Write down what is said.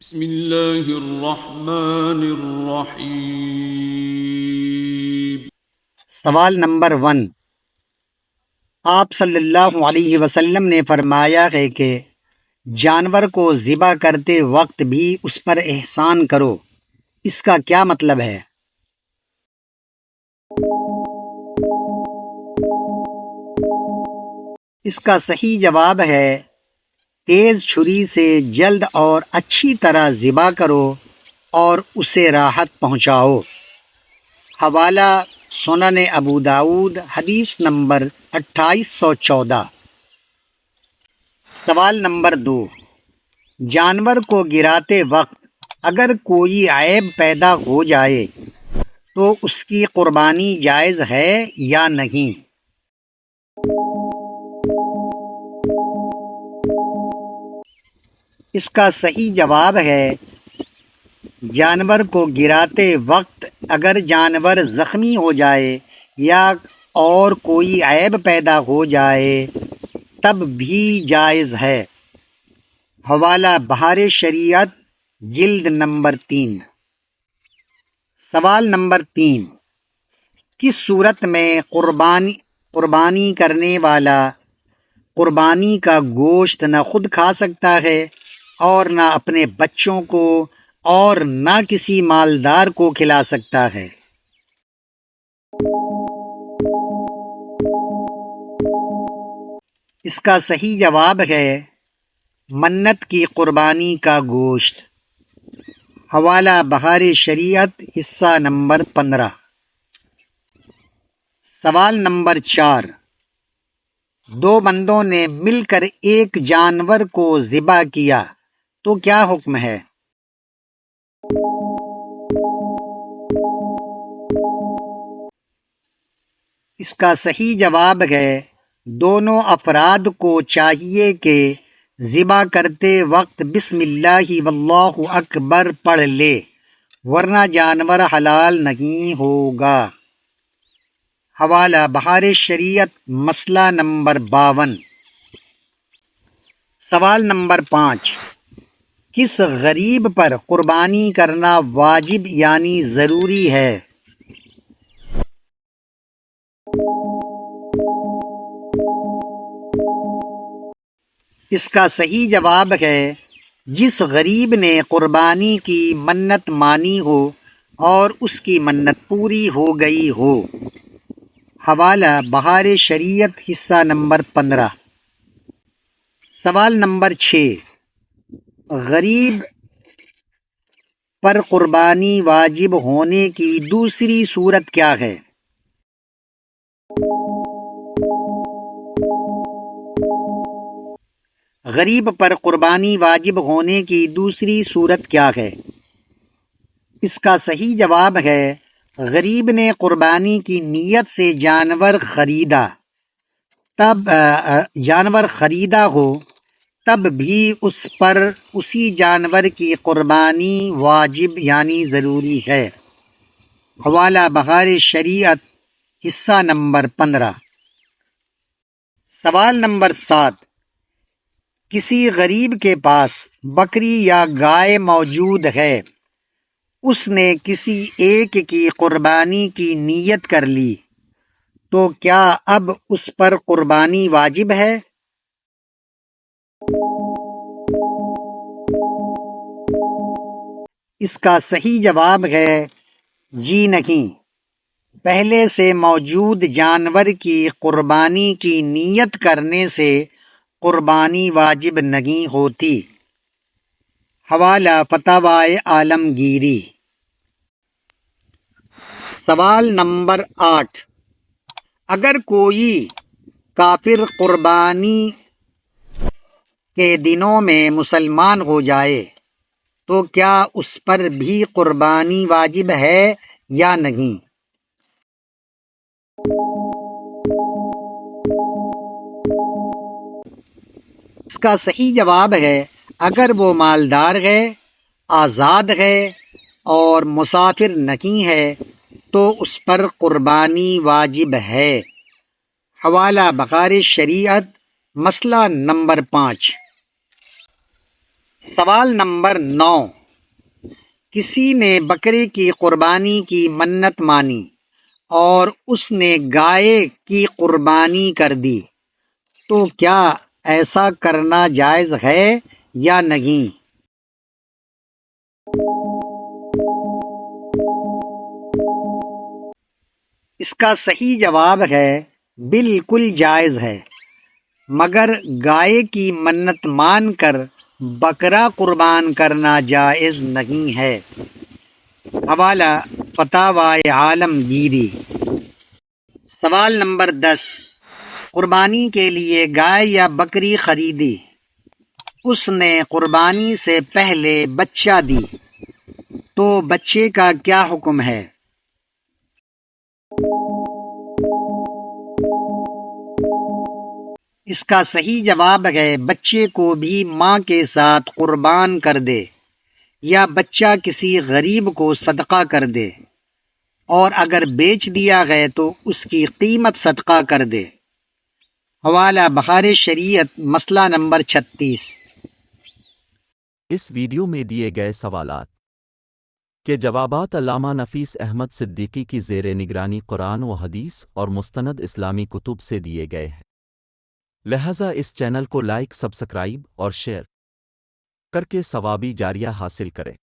بسم اللہ الرحمن الرحیم۔ سوال نمبر 1۔ آپ صلی اللہ علیہ وسلم نے فرمایا ہے کہ جانور کو ذبح کرتے وقت بھی اس پر احسان کرو، اس کا کیا مطلب ہے؟ اس کا صحیح جواب ہے تیز چھری سے جلد اور اچھی طرح ذبح کرو اور اسے راحت پہنچاؤ۔ حوالہ سنن ابو داؤد، حدیث نمبر 2814۔ سوال نمبر 2۔ جانور کو گراتے وقت اگر کوئی عیب پیدا ہو جائے تو اس کی قربانی جائز ہے یا نہیں؟ اس کا صحیح جواب ہے جانور کو گراتے وقت اگر جانور زخمی ہو جائے یا اور کوئی عیب پیدا ہو جائے تب بھی جائز ہے۔ حوالہ بہار شریعت، جلد نمبر 3۔ سوال نمبر 3۔ کس صورت میں قربانی کرنے والا قربانی کا گوشت نہ خود کھا سکتا ہے اور نہ اپنے بچوں کو اور نہ کسی مالدار کو کھلا سکتا ہے؟ اس کا صحیح جواب ہے منت کی قربانی کا گوشت۔ حوالہ بہار شریعت، حصہ نمبر 15۔ سوال نمبر 4۔ دو بندوں نے مل کر ایک جانور کو ذبح کیا تو کیا حکم ہے؟ اس کا صحیح جواب ہے دونوں افراد کو چاہیے کہ ذبح کرتے وقت بسم اللہ واللہ اکبر پڑھ لے، ورنہ جانور حلال نہیں ہوگا۔ حوالہ بہار شریعت، مسئلہ نمبر 52۔ سوال نمبر 5۔ کس غریب پر قربانی کرنا واجب یعنی ضروری ہے؟ اس کا صحیح جواب ہے جس غریب نے قربانی کی منت مانی ہو اور اس کی منت پوری ہو گئی ہو۔ حوالہ بہار شریعت، حصہ نمبر 15۔ سوال نمبر 6۔ غریب پر قربانی واجب ہونے کی دوسری صورت کیا ہے؟ غریب پر قربانی واجب ہونے کی دوسری صورت کیا ہے؟ اس کا صحیح جواب ہے غریب نے قربانی کی نیت سے جانور خریدا ہو تب بھی اس پر اسی جانور کی قربانی واجب یعنی ضروری ہے۔ حوالہ بہار شریعت، حصہ نمبر 15۔ سوال نمبر 7۔ کسی غریب کے پاس بکری یا گائے موجود ہے، اس نے کسی ایک کی قربانی کی نیت کر لی تو کیا اب اس پر قربانی واجب ہے؟ اس کا صحیح جواب ہے جی نہیں۔ پہلے سے موجود جانور کی قربانی کی نیت کرنے سے قربانی واجب نہیں ہوتی۔ حوالہ فتاوی عالمگیری۔ سوال نمبر 8۔ اگر کوئی کافر قربانی کے دنوں میں مسلمان ہو جائے تو کیا اس پر بھی قربانی واجب ہے یا نہیں؟ اس کا صحیح جواب ہے اگر وہ مالدار ہے، آزاد ہے اور مسافر نہیں ہے تو اس پر قربانی واجب ہے۔ حوالہ بہار شریعت، مسئلہ نمبر 5۔ سوال نمبر 9، کسی نے بکرے کی قربانی کی منت مانی اور اس نے گائے کی قربانی کر دی، تو کیا ایسا کرنا جائز ہے یا نہیں؟ اس کا صحیح جواب ہے بالکل جائز ہے، مگر گائے کی منت مان کر بکرا قربان کرنا جائز نہیں ہے۔ حوالہ فتاوی عالمگیری۔ سوال نمبر 10، قربانی کے لیے گائے یا بکری خریدی، اس نے قربانی سے پہلے بچہ دی، تو بچے کا کیا حکم ہے؟ اس کا صحیح جواب ہے بچے کو بھی ماں کے ساتھ قربان کر دے، یا بچہ کسی غریب کو صدقہ کر دے، اور اگر بیچ دیا گئے تو اس کی قیمت صدقہ کر دے۔ حوالہ بخار شریعت مسئلہ نمبر 36۔ اس ویڈیو میں دیے گئے سوالات کے جوابات علامہ نفیس احمد صدیقی کی زیر نگرانی قرآن و حدیث اور مستند اسلامی کتب سے دیے گئے ہیں، لہذا اس چینل کو لائک، سبسکرائب اور شیئر کر کے ثوابی جاریہ حاصل کریں۔